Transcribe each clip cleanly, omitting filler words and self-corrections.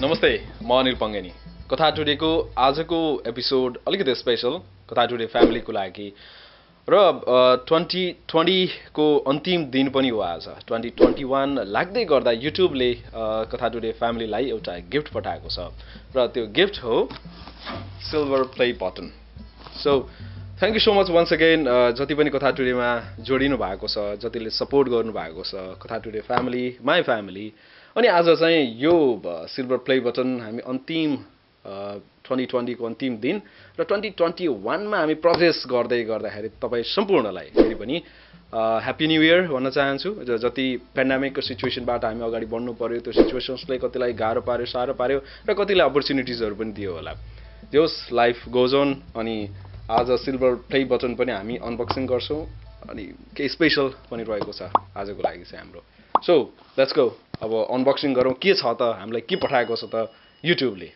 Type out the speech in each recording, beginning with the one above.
नमस्ते म अनिल पंगेनी कथा टुडेको आजको एपिसोड अलिकति स्पेशल कथा टुडे फ्यामिलीको लागि र 2020 को अन्तिम दिन पनि हो आज 2021 लाग्दै गर्दा युट्युबले कथा टुडे फ्यामिलीलाई एउटा गिफ्ट पठाएको छ र त्यो गिफ्ट हो silver play button so thank you so much once again जति पनि कथा टुडेमा जोडिनु भएको छ जतिले सपोर्ट गर्नु भएको छ कथा टुडे फ्यामिली माई फ्यामिली अनि आज चाहिँ यो सिल्भर प्ले बटन हामी अन्तिम 2020 को अन्तिम दिन र 2021 मा हामी प्रवेश गर्दै गर्दाखेरि तपाई सम्पूर्णलाई फेरि पनि ह्यापी न्यू इयर भन्न चाहन्छु जति पेन्डेमिकको सिचुएसनबाट हामी अगाडि बढ्नु पर्यो त्यो सिचुएसन्सले कतिलाई गाह्रो पार्यो साह्रो पार्यो र कतिलाई अपर्च्युनिटिजहरु पनि दियो होला जोस लाइफ गोज अन अनि आज सिल्भर प्ले बटन पनि हामी अनबक्सिङ गर्छौं अनि के स्पेशल पनि रहेको छ आजको लागि चाहिँ हाम्रो सो लेट्स गो अब अनबक्सिङ गरौँ के छ त हामीलाई के पठाएको छ त युट्युबले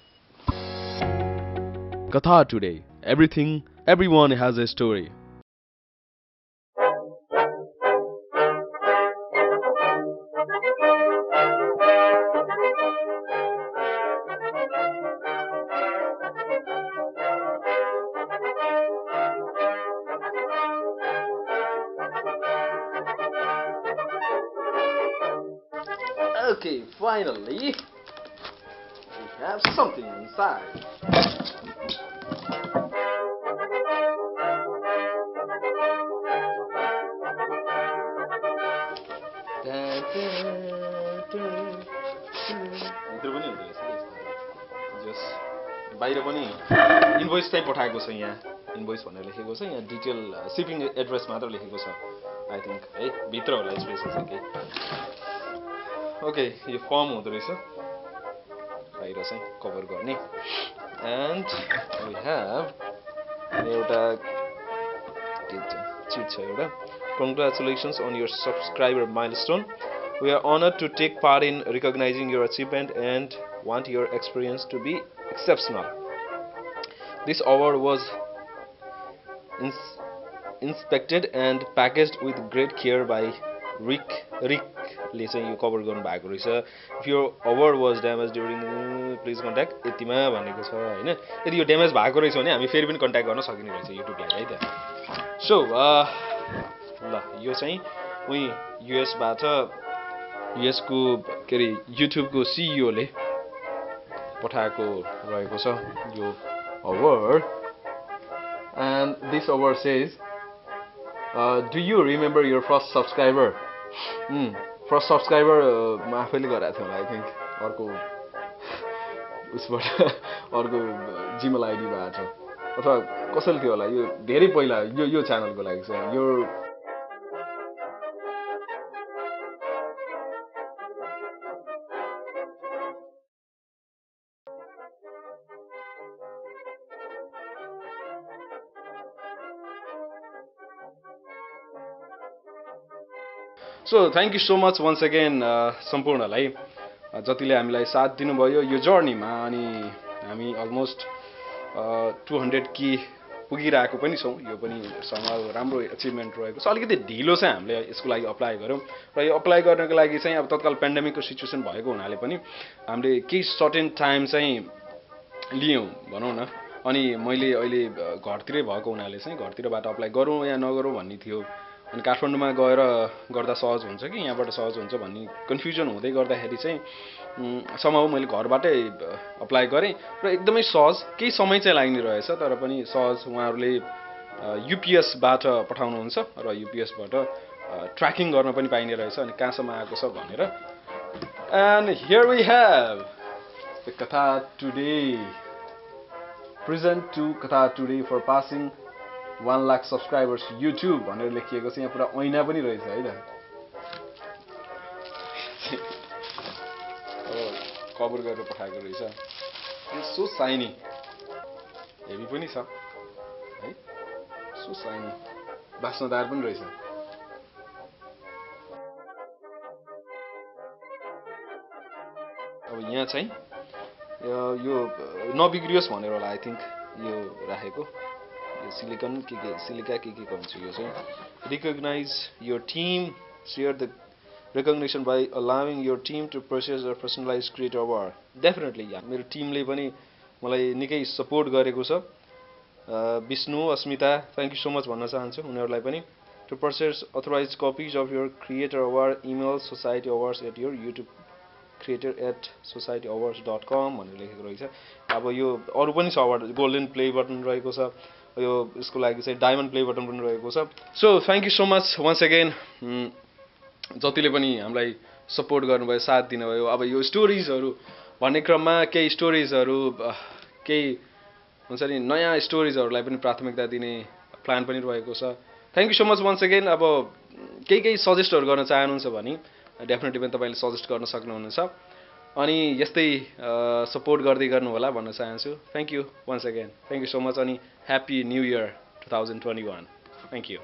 कथा today everything everyone has a story Okay, finally, we have something inside. बाहिर पनि इन्भोइस चाहिँ पठाएको छ यहाँ इन्भोइस भनेर लेखेको छ यहाँ डिटेल शिपिङ एड्रेस मात्र लेखेको छ आई थिंक है भित्र होला स्पेशल छ के ओके यो फर्म हुँदो रहेछ बाहिर चाहिँ कभर गर्ने एन्ड वी हेभ एउटा चिट छ एउटा congratulations on your subscriber milestone we are honored to take part in recognizing your achievement and want your experience to be exceptional. This award was inspected and packaged with great care by Rick ले चाहिँ यो cover गर्नु भएको रहेछ if your award was damaged during please contact यतिमा भनेको छ हैन यदि यो ड्यामेज भएको रहेछ भने हामी फेरि पनि कन्ट्याक्ट गर्न सकिने रहेछ युट्युबलाई है त सो ल यो चाहिँ उही युएस बाट युएस को के रे युट्युब को सीईओ ले पठाएको रहेको छ यो award and this award says do you remember your first subscriber first subscriber म आफैले गराएको थिएँ आई थिंक अर्को उसबाट अर्को जिमेल आइडीबाट अथवा कसैले थियो होला यो धेरै पहिला यो च्यानलको लागि चाहिँ यो so thank you so much once again सम्पूर्णलाई जतिले हामीलाई साथ दिनुभयो यो जर्नीमा अनि हामी अलमोस्ट 200 के पुगिरहेको पनि छौं यो पनि समाज राम्रो अचिभमेन्ट रहेको छ अलिकति ढिलो चाहिँ हामीले यसको लागि अप्लाई गर्यौं र यो अप्लाई गर्नको लागि चाहिँ अब तत्काल पेन्डेमिकको सिचुएसन भएको हुनाले पनि हामीले केही सर्टेन टाइम चाहिँ लियौं भनौं न अनि मैले अहिले घरतिरै भएको हुनाले चाहिँ घरतिरबाट अप्लाई गरौँ या नगरौँ भन्ने थियो अनि काठमाडौँमा गएर गर्दा सहज हुन्छ कि यहाँबाट सहज हुन्छ भन्ने कन्फ्युजन हुँदै गर्दाखेरि चाहिँ सम्भव मैले घरबाटै अप्लाई गरेँ र एकदमै सहज केही समय चाहिँ लाग्ने रहेछ तर पनि सहज उहाँहरूले युपीएस बाट पठाउनुहुन्छ र युपीएस बाट ट्र्याकिङ गर्न पनि पाइने रहेछ अनि कहाँसम्म आएको छ भनेर and here we have the Katha today present to Katha today for passing 1 lakh subscribers YouTube भनेर लेखिएको छ यहाँ पुरा ऐना पनि रहेछ है त कभर गरेर पठाएको रहेछ इट्स सो साइनी हेभी पनि छ है सो साइनी बास्नदार पनि रहेछ अब यहाँ चाहिँ यो नबिग्रियोस् भनेर होला आई थिंक यो राखेको silicon silica के भन्छ यो चाहिँ recognize your team share the recognition by allowing your team to purchase a personalized creator award. Definitely, yeah. मेरो टिमले पनि मलाई निकै सपोर्ट गरेको छ. विष्णु, अस्मिता, thank you so much भन्न चाहन्छु उनीहरूलाई पनि. To purchase authorized copies of your creator award, email societyawards at your YouTube creator at societyawards.com भनेर लेखेको रहेछ. अब यो अरु पनि छ अवार्ड, गोल्डन प्ले बटन रहेको छ, यो यसको लागि चाहिँ डायमन्ड प्ले बटन पनि रहेको छ. So thank you so much once again जतिले पनि हामीलाई सपोर्ट गर्नुभयो, साथ दिनुभयो. अब यो स्टोरीजहरु भन्ने क्रममा केही स्टोरीजहरु केही हुन्छ नि नयाँ स्टोरीजहरुलाई पनि प्राथमिकता दिने प्लान पनि रहेको छ. Thank you so much once again. अब केही सजेस्टहरु गर्न चाहनुहुन्छ भने डेफिनेटली पनि तपाईले सजेस्ट गर्न सक्नुहुनेछ अनि यस्तै सपोर्ट गर्दै गर्नु होला भन्न चाहन्छु. Thank you once again. Thank you so much अनि happy new year 2021. Thank you.